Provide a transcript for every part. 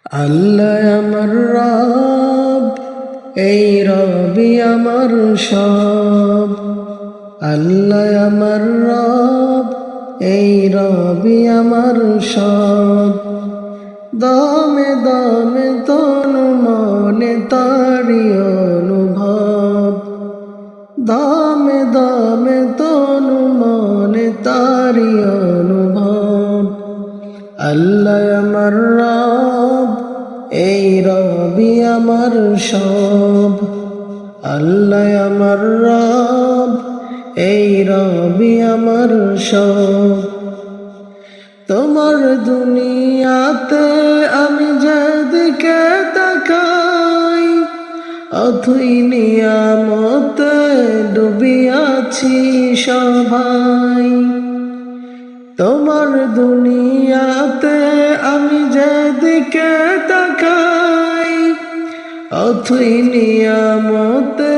আল্লাহ আমার রব, এই রবি আমার সব। আল্লাহ আমার রব, এই রবি আমার সব। দমে দমে তনু মনে তারি অনুভব। দমে দমে তনু মনে তারি অনুভব। আল্লাহ আমার রব, এই রবি আমার সব। আল্লাহ আমার রব, এই রবি আমার সব। তোমার দুনিয়াতে আমি যেদিকে তাকাই, অথই নিয়ামতে ডুবিয়াছি সবাই। তোমার দুনিয়াতে আমি যেদিকে তাকাই, অথই নিয়ামতে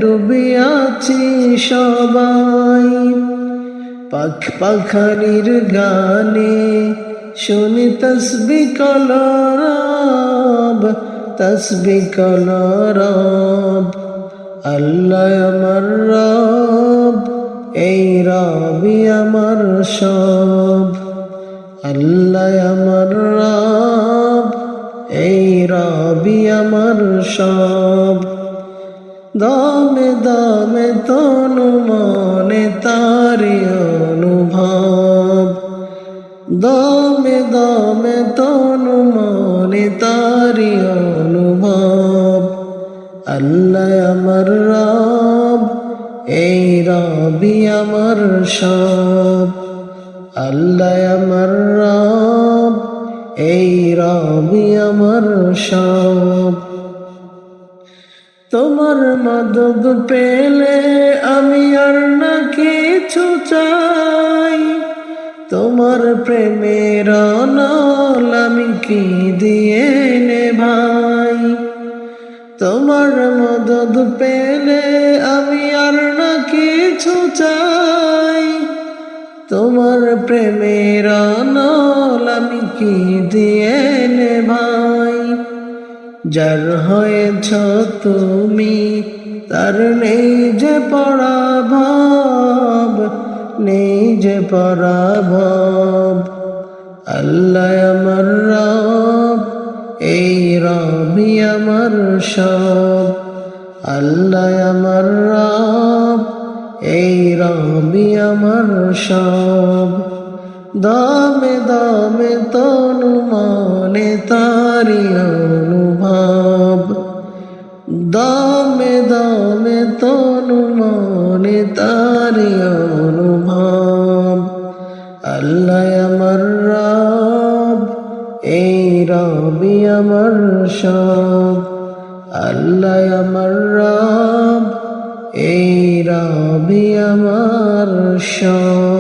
ডুবিয়াছি সবাই। পাখ পাখালির গানে শুনি তসবিহ কলরব, তসবিহ কলরব। আল্লাহ আমার রব, এই রবি আমার সব। আল্লাহ আমার রব, এই রবি আমার সব। দমে দমে তনু মনে তারি অনুভব। দমে দমে তনু মনে তারি অনুভব। আল্লাহ আমার রব, এই রবি আমার সব। আল্লাহ আমার রব, এই রবি আমার সব। তোমার মদদ পেলে আমি আর না কিছু চাই। তোমার প্রেমের অনল আমি কি দিয়ে নে ভাই। তোমার মদদ পেলে আমি আর না কিছু চাই। তোমার প্রেমের অনল আমি কি দিয়ে নে ভাই। যার হয়েছ তুমি তার নেই যে পরাভব, নেই যে পরাভব। আল্লাহ আমার রব, এই রবি আমার সব। আল্লাহ আমার রব, এই রবি আমার সব। দমে দমে তনু মনে তারি অনুভব। দমে দমে তনু মনে তারি অনুভব। আল্লাহ আমার রব, এই রবি আমার সব। আল্লাহ আমার রব, এই রবি আমার সব।